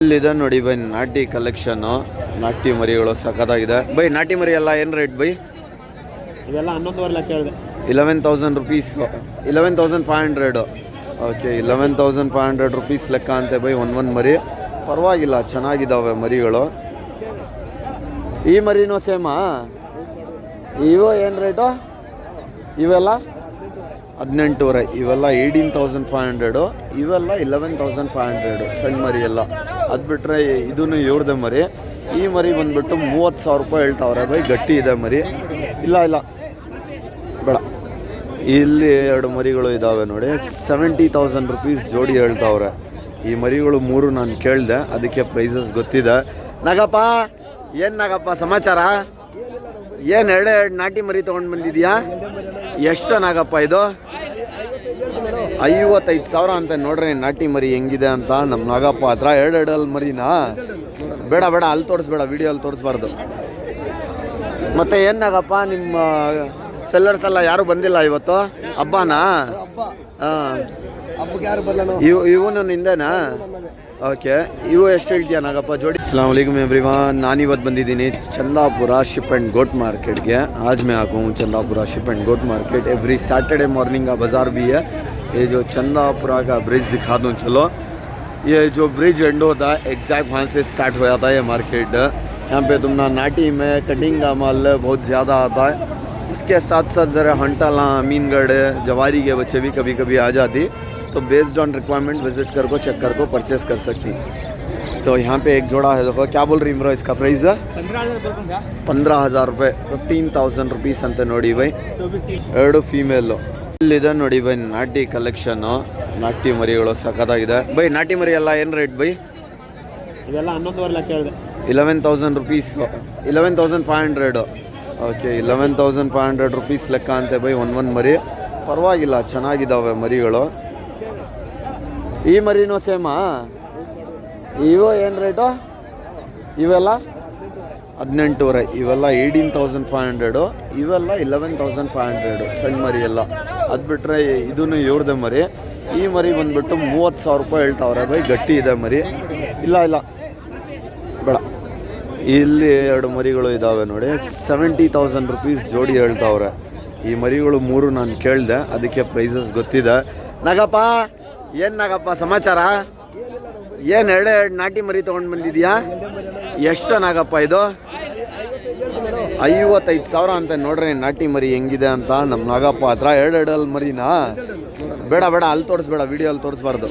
ಇಲ್ಲಿದೆ ನೋಡಿ ಬೈ ನಾಟಿ ಕಲೆಕ್ಷನ್ನು. ನಾಟಿ ಮರಿಗಳು ಸಖತ್ತಾಗಿದೆ ಬೈ. ನಾಟಿ ಮರಿ ಎಲ್ಲ ಏನು ರೇಟ್ ಬೈ? ಇವೆಲ್ಲ 11,500 ಲೆಕ್ಕ ಹೇಳಿದೆ. 11,000 ರುಪೀಸ್. 11,500. ಓಕೆ, 11,500 ರುಪೀಸ್ ಲೆಕ್ಕ ಅಂತೆ ಬೈ. ಒಂದು ಮರಿ ಪರವಾಗಿಲ್ಲ, ಚೆನ್ನಾಗಿದ್ದಾವೆ ಮರಿಗಳು. ಈ ಮರಿನೂ ಸೇಮಾ? ಇವು ಏನು ರೇಟು? ಇವೆಲ್ಲ 18,500. ಇವೆಲ್ಲ 18,500. ಇವೆಲ್ಲ 11,500 ಸಣ್ಣ ಮರಿ ಎಲ್ಲ. ಅದು ಬಿಟ್ಟರೆ ಇದೂ ಇವ್ರದ್ದೇ ಮರಿ. ಈ ಮರಿ ಬಂದುಬಿಟ್ಟು 30,000 ರೂಪಾಯಿ ಹೇಳ್ತಾವ್ರೆ ಬೈ. ಗಟ್ಟಿ ಇದೆ ಮರಿ. ಇಲ್ಲ ಬೇಡ, ಇಲ್ಲಿ 2 ಮರಿಗಳು ಇದ್ದಾವೆ ನೋಡಿ. 70,000 ರುಪೀಸ್ ಜೋಡಿ ಹೇಳ್ತಾವ್ರೆ. ಈ ಮರಿಗಳು 3 ನಾನು ಕೇಳಿದೆ, ಅದಕ್ಕೆ ಪ್ರೈಸಸ್ ಗೊತ್ತಿದೆ. ನಾಗಪ್ಪ, ಏನು ನಾಗಪ್ಪ ಸಮಾಚಾರ? ಏನು ಎರಡು ನಾಟಿ ಮರಿ ತೊಗೊಂಡು ಬಂದಿದ್ಯಾ? ಎಷ್ಟು ನಾಗಪ್ಪ ಇದು? 55,000 ಅಂತ. ನೋಡ್ರಿ ನಾಟಿ ಮರಿ ಹೆಂಗಿದೆ ಅಂತ ನಮ್ಮ ನಾಗಪ್ಪ ಹತ್ರ. ಎರಡು ಮರಿನಾ? ಬೇಡ ಅಲ್ಲಿ ತೋರಿಸ್ಬೇಡ, ವಿಡಿಯೋ ಅಲ್ಲಿ ತೋರಿಸ್ಬಾರ್ದು. ಮತ್ತೆ ಏನು ನಾಗಪ್ಪ, ನಿಮ್ಮ ಸೆಲ್ಲರ್ಸ್ ಎಲ್ಲ ಯಾರು ಬಂದಿಲ್ಲ ಇವತ್ತು? ಹಬ್ಬನಾ? ಹಾಂ, ಇವನು ನಿಂದೇನಾ? ಓಕೆ, ಇವು ಎಷ್ಟು ಹೇಳ್ತೀಯಾ ನಾಗಪ್ಪ ಜೋಡಿ? अस्सलाम वालेकुम एवरीवन. ನಾನಿವತ್ತು ಬಂದಿದ್ದೀನಿ Chandapura sheep and goat market के. आज मैं आता हूँ Chandapura sheep and goat market. Every Saturday morning का बाज़ार भी है. ये जो चंदापुरा का ब्रिज दिखा दूँ चलो. ये जो ब्रिज एंड होता है एग्जैक्ट वहाँ से स्टार्ट हो जाता है ये मार्केट. यहाँ पे तुमना नाटी में कटिंग का माल बहुत ज़्यादा आता है. इसके साथ साथ ज़रा हंटाला, अमीनगढ़, जवारी के बच्चे भी कभी कभी आ जाती. तो बेस्ड ऑन रिक्वायरमेंट विजिट कर को चेक कर को परचेस कर सकती. तो यहाँ पे एक जोड़ा है, देखो क्या बोल रही इमरो, इसका प्राइस 15,000 रुपये. 15,000 रुपीस ಅಂತ ನೋಡಿ ಬೈ. 2 ಫೀಮೇಲು. ಇಲ್ಲಿದೆ ನೋಡಿ ಬೈ ನಾಟಿ ಕಲೆಕ್ಷನ್ನು. ನಾಟಿ ಮರಿಗಳು ಸಖತ್ತಾಗಿದೆ ಬೈ. ನಾಟಿ ಮರಿ ಎಲ್ಲ ಏನು ರೇಟ್ ಬೈ? ಇವೆಲ್ಲ 11,500 ಲೆಕ್ಕ ಹೇಳಿದೆ. 11,000 ರುಪೀಸ್. 11,500. ಓಕೆ, 11,500 ರುಪೀಸ್ ಲೆಕ್ಕ ಅಂತೆ ಬೈ. ಒಂದು ಮರಿ ಪರವಾಗಿಲ್ಲ, ಚೆನ್ನಾಗಿದ್ದಾವೆ ಮರಿಗಳು. ಈ ಮರಿನೂ ಸೇಮಾ? ಇವು ಏನು ರೇಟು? ಇವೆಲ್ಲ 18,500. ಇವೆಲ್ಲ 18,500. ಇವೆಲ್ಲ 11,500 ಸಣ್ಣ ಮರಿ ಎಲ್ಲ. ಅದು ಬಿಟ್ಟರೆ ಇದೂ ಇವ್ರದ್ದೇ ಮರಿ. ಈ ಮರಿ ಬಂದುಬಿಟ್ಟು 30,000 ರೂಪಾಯಿ ಹೇಳ್ತಾವ್ರೆ ಬೈ. ಗಟ್ಟಿ ಇದೆ ಮರಿ. ಇಲ್ಲ ಬೇಡ, ಇಲ್ಲಿ 2 ಮರಿಗಳು ಇದ್ದಾವೆ ನೋಡಿ. 70,000 ರುಪೀಸ್ ಜೋಡಿ ಹೇಳ್ತಾವ್ರೆ. ಈ ಮರಿಗಳು 3 ನಾನು ಕೇಳಿದೆ, ಅದಕ್ಕೆ ಪ್ರೈಸಸ್ ಗೊತ್ತಿದೆ. ನಾಗಪ್ಪ, ಏನು ನಾಗಪ್ಪ ಸಮಾಚಾರ? ಏನು ಎರಡು ನಾಟಿ ಮರಿ ತೊಗೊಂಡು ಬಂದಿದ್ಯಾ? ಎಷ್ಟು ನಾಗಪ್ಪ ಇದು? 55,000 ಅಂತ. ನೋಡ್ರಿ ನಾಟಿ ಮರಿ ಹೆಂಗಿದೆ ಅಂತ ನಮ್ಮ ನಾಗಪ್ಪ ಹತ್ರ. ಎರಡು ಮರಿನಾ? ಬೇಡ ಅಲ್ಲಿ ತೋರಿಸ್ಬೇಡ, ವಿಡಿಯೋ ಅಲ್ಲಿ ತೋರಿಸ್ಬಾರ್ದು.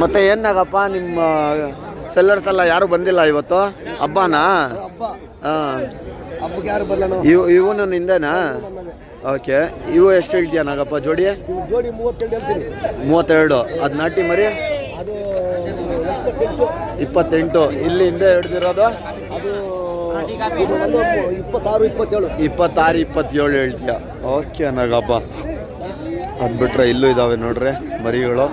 ಮತ್ತೆ ಏನು ನಾಗಪ್ಪ, ನಿಮ್ಮ ಸೆಲ್ಲರ್ಸ್ ಎಲ್ಲ ಯಾರು ಬಂದಿಲ್ಲ ಇವತ್ತು? ಹಬ್ಬನಾ? ಹಾಂ, ಇವನು ನಿಂದೇನಾ? ಓಕೆ, ಇವು ಎಷ್ಟು ಹೇಳ್ತೀಯಾ ನಾಗಪ್ಪ ಜೋಡಿ? 32. ಅದು ನಾಟಿ ಮರಿ 28. ಇಲ್ಲಿ ಹಿಂದೆ ಹಿಡ್ದಿರೋದು 26, 27 ಹೇಳ್ತೀಯ. ಓಕೆ ನಾಗಪ್ಪ. ಅದು ಬಿಟ್ರೆ ಇಲ್ಲೂ ಇದ್ದಾವೆ ನೋಡ್ರಿ ಮರಿಗಳು.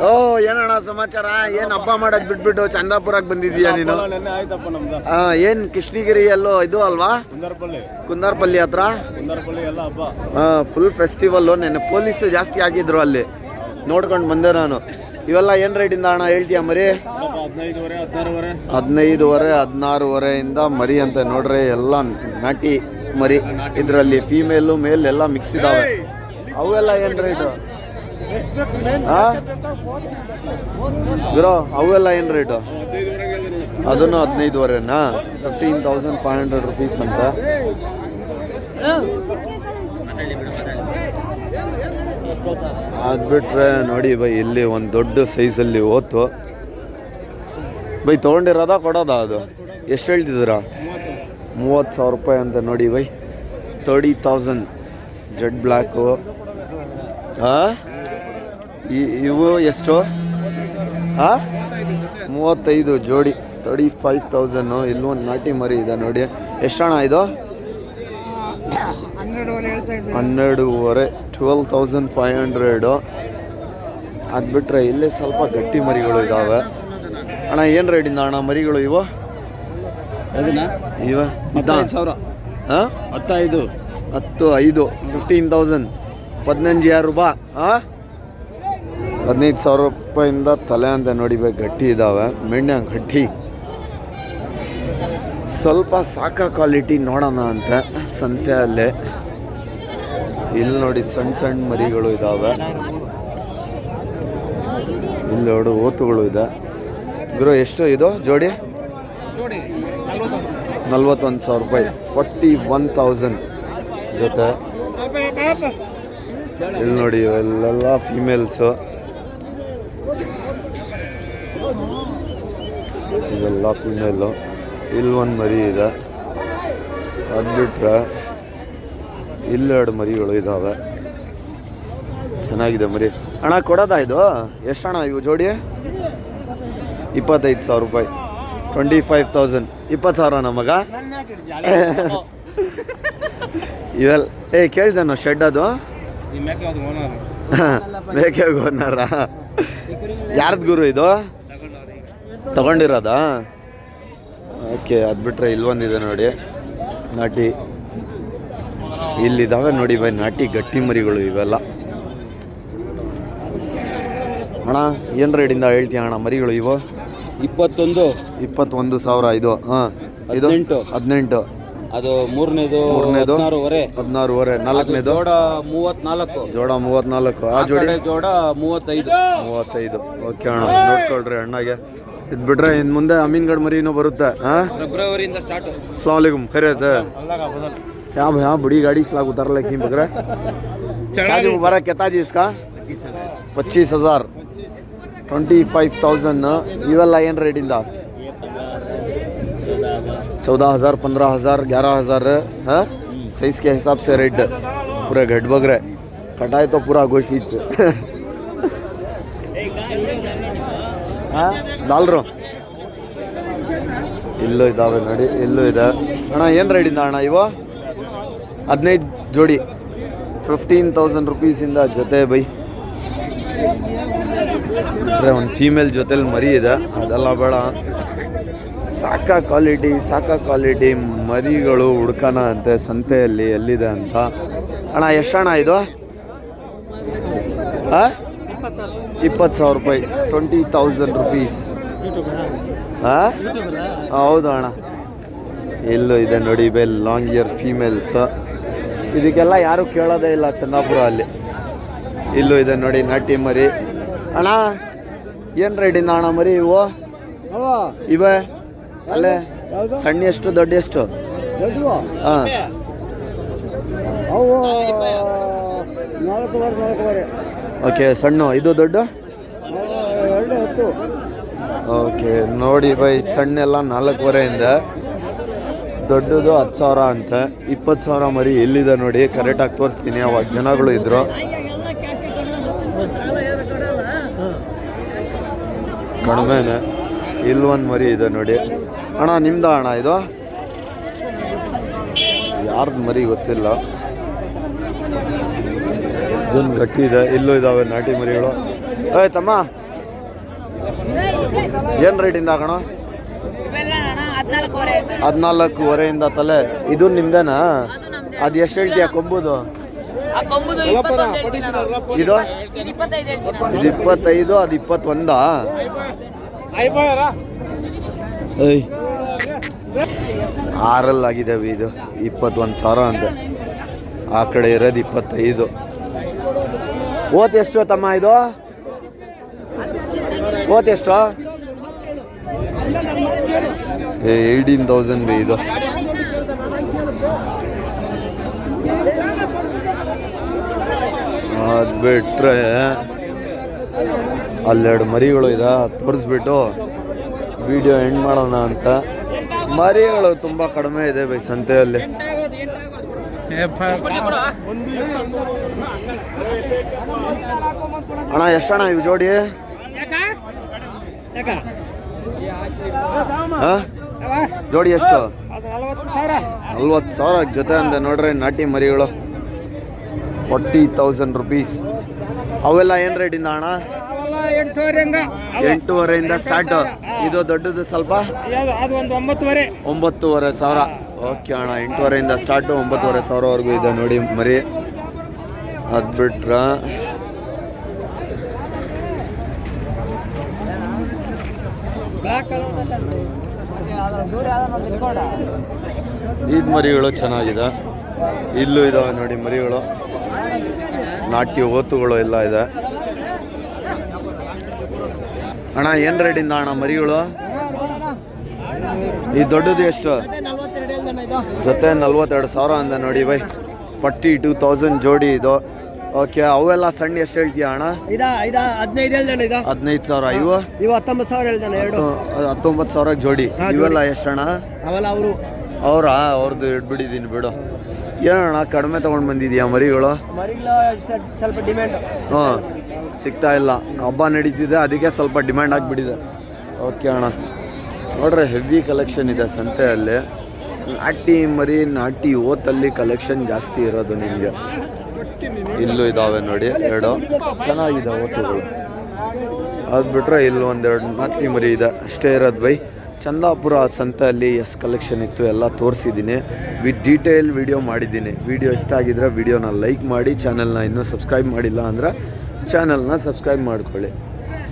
ಓ, ಏನಣ್ಣ ಸಮಾಚಾರ? ಏನು ಹಬ್ಬ ಮಾಡೋದು ಬಿಟ್ಬಿಟ್ಟು ಚಂದಾಪುರಕ್ಕೆ ಬಂದಿದ್ದೀಯಾ ನೀನು? ಏನು ಕೃಷ್ಣಗಿರಿ ಎಲ್ಲೋ ಇದು ಅಲ್ವಾ? ಕುಂದಾರ್ಪಲ್ಲಿ ಹತ್ರ ಫುಲ್ ಫೆಸ್ಟಿವಲ್ಲು. ನೆನ್ನೆ ಪೊಲೀಸು ಜಾಸ್ತಿ ಆಗಿದ್ರು ಅಲ್ಲಿ, ನೋಡ್ಕೊಂಡು ಬಂದೆ ನಾನು. ಇವೆಲ್ಲ ಏನು ರೇಟಿಂದ ಅಣ್ಣ ಹೇಳ್ತೀಯ ಮರಿ? 15,500, 16,500 ಮರಿ ಅಂತ. ನೋಡ್ರಿ ಎಲ್ಲ ನಾಟಿ ಮರಿ. ಇದರಲ್ಲಿ ಫೀಮೇಲು ಮೇಲ್ ಎಲ್ಲ ಮಿಕ್ಸ್ ಇದ್ದಾವೆ. ಅವೆಲ್ಲ ಏನು ರೇಟು? ಹಾಂ ಗುರು, ಅವೆಲ್ಲ ಏನು ರೇಟು? ಅದನ್ನು 15,500ನಾ? 15,500 ರುಪೀಸ್ ಅಂತ. ಅದು ಬಿಟ್ರೆ ನೋಡಿ ಬೈ, ಇಲ್ಲಿ ಒಂದು ದೊಡ್ಡ ಸೈಜಲ್ಲಿ ಓತು ಬೈ. ತೊಗೊಂಡಿರೋದಾ ಕೊಡೋದಾ? ಅದು ಎಷ್ಟು ಹೇಳ್ತಿದ್ದೀರಾ? 30,000 ರೂಪಾಯಿ ಅಂತ ನೋಡಿ ಬೈ. 30,000 Z black. ಹಾಂ, ಇವು ಎಷ್ಟು? ಹಾಂ, 35 ಜೋಡಿ. 35,000. ಇಲ್ಲೊಂದು ನಾಟಿ ಮರಿ ಇದೆ ನೋಡಿ. ಎಷ್ಟಣ್ಣ ಇದು? 12,500. 12,500. ಅದು ಬಿಟ್ಟರೆ ಇಲ್ಲೇ ಸ್ವಲ್ಪ ಗಟ್ಟಿ ಮರಿಗಳು ಇದ್ದಾವೆ. ಅಣ್ಣ ಏನು ರೇಟಿಂದ ಅಣ್ಣ ಮರಿಗಳು ಇವು? ಇವ 15,000. ಹಾಂ, 15. 15,000. 15,000 ರೂಪಾಯಿ. ಹಾಂ, 15,000 ರೂಪಾಯಿಂದ ತಲೆ ಅಂತ ನೋಡಿ ಗಟ್ಟಿ ಇದ್ದಾವೆ. ಮೆಂಡೆ ಗಟ್ಟಿ ಸ್ವಲ್ಪ ಸಾಕ ಕ್ವಾಲಿಟಿ ನೋಡೋಣ ಅಂತ ಸಂತೆಯಲ್ಲೇ. ಇಲ್ಲಿ ನೋಡಿ ಸಣ್ಣ ಸಣ್ಣ ಮರಿಗಳು ಇದ್ದಾವೆ. ಇಲ್ಲಿ ನೋಡಿ ಓತುಗಳು ಇದೆ. ಗುರು ಎಷ್ಟು ಇದು ಜೋಡಿ? 41,000 ರೂಪಾಯಿ, 41,000 ಜೊತೆ. ಇಲ್ಲಿ ನೋಡಿ ಇವೆಲ್ಲ ಫೀಮೇಲ್ಸು, ಇವೆಲ್ಲ ಫೀಮೇಲು. ಇಲ್ಲಿ ಒಂದು ಮರಿ ಇದೆ. ಅದು ಬಿಟ್ರೆ ಇಲ್ಲೆರಡು ಮರಿಗಳು ಇದ್ದಾವೆ. ಚೆನ್ನಾಗಿದೆ ಮರಿ. ಅಣ್ಣ ಕೊಡೋದಾ ಇದು? ಎಷ್ಟು ಅಣ್ಣ ಇವು ಜೋಡಿ? 25,000 ರೂಪಾಯಿ, 25,000. 20,000 ನಮಗ ಇವೆಲ್ಲ. ಕೇಳ್ದೇನೋ ಶೆಡ್ ಅದು ಬೇಕೇ ಓನರ? ಯಾರ್ದು ಗುರು ಇದು? ತಗೊಂಡಿರೋದಾ? ಓಕೆ. ಅದು ಬಿಟ್ರೆ ಇಲ್ಲೊಂದಿದೆ ನೋಡಿ ನಾಟಿ. ಇಲ್ಲಿದ್ದಾವೆ ನೋಡಿ ಬೈ ನಾಟಿ ಗಟ್ಟಿ ಮರಿಗಳು ಇವೆಲ್ಲ. ಅಣ್ಣ ಏನು ರೇಟಿಂದ ಹೇಳ್ತೀಯ ಅಣ್ಣ ಮರಿಗಳು ಇವು? 21,000 ಇದು. ಹಾಂ, ಇದು 18. ಅದು ಮೂರನೇದು 16,500. ನಾಲ್ಕನೇದು ಜೋಡ 34. ಆ ಜೋಡಿ ಜೋಡ 35. ಓಕೆ ಅಣ್ಣ, ನೋಡ್ಕೊಳ್ರಿ ಅಣ್ಣಗೆ. ಇದು ಬಿಟ್ರೆ ಇನ್ನು ಮುಂದೆ ಅಮೀನ್ಗಢ ಮರಿನೂ ಬರುತ್ತೆ. ಹಾಂ, ಫೆಬ್ರವರಿಯಿಂದ ಸ್ಟಾರ್ಟ್. अस्सलाम वालेकुम, खैरियत है? क्या भैया बड़ी गाड़ी से उतर लेकिन बकरा क्या जी मुबारक कहता जी इसका? 25,000, 25,000. ಇವೆಲ್ಲ ಏನು ರೇಟಿಂದ? 14,000, 15,000, 11,000. हाँ, साइज के हिसाब से रेट. पूरे घट बगरे कटाए तो पूरा घोषित. हाँ, डालरो ಇಲ್ಲೂ ಇದ್ದಾವೆ ನೋಡಿ. ಇಲ್ಲೂ ಇದೆ ಅಣ್ಣ. ಏನು ರೇಟಿಂದ ಅಣ್ಣ ಇವು? 15 ಜೋಡಿ, 15,000 ರೂಪೀಸಿಂದ ಜೊತೆ ಬೈ. ಒಂದು ಫೀಮೇಲ್ ಜೊತೆಲಿ ಮರಿ ಇದೆ, ಅದೆಲ್ಲ ಬೇಡ. ಸಾಕ ಕ್ವಾಲಿಟಿ ಮರಿಗಳು ಹುಡ್ಕೋಣ ಅಂತೆ ಸಂತೆಯಲ್ಲಿ ಎಲ್ಲಿದೆ ಅಂತ. ಅಣ್ಣ ಎಷ್ಟಣ್ಣ ಇದು? ಹಾಂ, 20,000 ರೂಪಾಯಿ, 20,000 ರೂಪೀಸ್. ಹಾಂ, ಹೌದು ಅಣ್ಣ. ಇಲ್ಲೂ ಇದೆ ನೋಡಿ ಬೈ ಲಾಂಗ್ ಇಯರ್ ಫೀಮೇಲ್ಸ್. ಇದಕ್ಕೆಲ್ಲ ಯಾರೂ ಕೇಳೋದೇ ಇಲ್ಲ ಚಂದಾಪುರ ಅಲ್ಲಿ. ಇಲ್ಲೂ ಇದೆ ನೋಡಿ ನಾಟಿ ಮರಿ. ಅಣ್ಣ ಏನು ರೇಟಿಂದ ಅಣ್ಣ ಮರಿ ಇವು? ಇವೆ ಅಲ್ಲೇ ಸಣ್ಣ ಎಷ್ಟು ದೊಡ್ಡ ಎಷ್ಟು? ಹಾಂ, ಓಕೆ. ಸಣ್ಣ ಇದು ದೊಡ್ಡ? ಓಕೆ ನೋಡಿ ಬೈ, ಸಣ್ಣ ಎಲ್ಲ 4,500ಇಂದ, ದೊಡ್ಡದು 10,000 ಅಂತ. 20,000 ಮರಿ ಎಲ್ಲಿದೆ ನೋಡಿ, ಕರೆಕ್ಟಾಗಿ ತೋರಿಸ್ತೀನಿ. ಅವಾಗ ಜನಗಳು ಇದ್ರು. ಕಡಿಮೆನೆ. ಇಲ್ಲೊಂದು ಮರಿ ಇದೆ ನೋಡಿ. ಅಣ್ಣ ನಿಮ್ದ ಅಣ್ಣ ಇದು? ಯಾರ್ದು ಮರಿ ಗೊತ್ತಿಲ್ಲ. ಇದೊಂದು ಗಟ್ಟಿ ಇದೆ. ಇಲ್ಲೂ ಇದ್ದಾವೆ ನಾಟಿ ಮರಿಗಳು. ತಮ್ಮ ಏನು ರೇಟಿಂದ ಹಾಕೋಣ? 14,500ಇಂದ ತಲೆ. ಇದು ನಿಮ್ದೇನಾ? ಅದು ಎಷ್ಟು ಹೇಳ್ತೀಯ ಕೊಂಬುದು? ಇದು 25, ಅದು 21. 6 ಆಗಿದ್ದಾವೆ. ಇದು 21,000 ಅಂತ. ಆ ಕಡೆ ಇರೋದು 25. ಓತ್ ಎಷ್ಟು ತಮ್ಮ ಇದು? ಓತ್ ಎಷ್ಟು? 18,000 ಇದು. ಅದು ಬಿಟ್ರೆ ಅಲ್ಲೆರಡು ಮರಿಗಳು ಇದೆ, ತೋರಿಸ್ಬಿಟ್ಟು ವಿಡಿಯೋ ಎಂಡ್ ಮಾಡೋಣ ಅಂತ. ಮರಿಗಳು ತುಂಬ ಕಡಿಮೆ ಇದೆ ಬೈ ಸಂತೆಯಲ್ಲಿ. ಅಣ್ಣ ಎಷ್ಟಣ್ಣ ಇವು ಜೋಡಿ? ಜೋಡಿ ಎಷ್ಟು? 40,000 ಜೊತೆ ಅಂದೆ ನೋಡ್ರಿ ನಾಟಿ ಮರಿಗಳು. 40,000 ರೂಪೀಸ್. ಅವೆಲ್ಲ ಏನು ರೇಟಿಂದ ಅಣ್ಣ? 8,500ಇಂದ ಸ್ಟಾರ್ಟ್. ಇದು ದೊಡ್ಡದು ಸ್ವಲ್ಪ 9,500. ಓಕೆ ಅಣ್ಣ, 8,500ಇಂದ ಸ್ಟಾರ್ಟು, 9,500ವರೆಗೂ ಇದೆ ನೋಡಿ ಮರಿ. ಅದು ಬಿಟ್ರೆ ಈದ್ ಮರಿಗಳು ಚೆನ್ನಾಗಿದೆ. ಇಲ್ಲೂ ಇದಾವೆ ನೋಡಿ ಮರಿಗಳು, ನಾಟಿ ಓತುಗಳು ಎಲ್ಲ ಇದೆ. ಅಣ್ಣ ಏನು ರೇಟಿಂದ ಅಣ್ಣ ಮರಿಗಳು? ಈ ದೊಡ್ಡದು ಎಷ್ಟು? ಜೊತೆ 42,000 ಅಂದ ನೋಡಿ ಬೈ. 42,000 ಜೋಡಿ ಇದು. ಓಕೆ, ಅವೆಲ್ಲ ಸಣ್ಣ ಎಷ್ಟು ಹೇಳ್ತೀಯ ಅಣ್ಣ? 15,000. ಇವು 19,000 ಹೇಳ್ತಾನೆ. 19,000 ಜೋಡಿ. ಇವೆಲ್ಲ ಎಷ್ಟಣ್ಣ? ಅವ್ರದ್ದು ಇಟ್ಬಿಟ್ಟಿದ್ದೀನಿ ಬಿಡು. ಏನಣ್ಣ ಕಡಿಮೆ ತೊಗೊಂಡು ಬಂದಿದ್ಯಾ ಮರಿಗಳು? ಸ್ವಲ್ಪ ಡಿಮ್ಯಾಂಡ್. ಹ್ಞೂ, ಸಿಗ್ತಾ ಇಲ್ಲ. ಹಬ್ಬ ನಡೀತಿದೆ, ಅದಕ್ಕೆ ಸ್ವಲ್ಪ ಡಿಮ್ಯಾಂಡ್ ಆಗಿಬಿಟ್ಟಿದೆ. ಓಕೆ ಅಣ್ಣ, ನೋಡ್ರೆ ಹೆವಿ ಕಲೆಕ್ಷನ್ ಇದೆ ಸಂತೆಯಲ್ಲಿ. ನಾಟಿ ಮರಿ, ನಾಟಿ ಓತಲ್ಲಿ ಕಲೆಕ್ಷನ್ ಜಾಸ್ತಿ ಇರೋದು ನಿಮಗೆ. ಇಲ್ಲೂ ಇದ್ದಾವೆ ನೋಡಿ 2 ಚೆನ್ನಾಗಿದೆ ಓತುಗಳು. ಅದು ಬಿಟ್ರೆ ಇಲ್ಲಿ ಒಂದೆರಡು ನಾಟಿ ಮರಿ ಇದೆ ಅಷ್ಟೇ ಇರೋದು ಬೈ. ಚಂದಾಪುರ ಸಂತೆಯಲ್ಲಿ ಕಲೆಕ್ಷನ್ ಇತ್ತು, ಎಲ್ಲ ತೋರಿಸಿದ್ದೀನಿ. ವಿತ್ ಡೀಟೇಲ್ ವಿಡಿಯೋ ಮಾಡಿದ್ದೀನಿ. ವಿಡಿಯೋ ಇಷ್ಟ ಆಗಿದ್ರೆ ವಿಡಿಯೋನ ಲೈಕ್ ಮಾಡಿ, ಚಾನಲ್ನ ಇನ್ನೂ ಸಬ್ಸ್ಕ್ರೈಬ್ ಮಾಡಿಲ್ಲ ಅಂದರೆ ಚಾನಲ್ನ ಸಬ್ಸ್ಕ್ರೈಬ್ ಮಾಡ್ಕೊಳ್ಳಿ.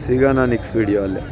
ಸಿಗೋಣ ನೆಕ್ಸ್ಟ್ ವಿಡಿಯೋ ಅಲ್ಲಿ.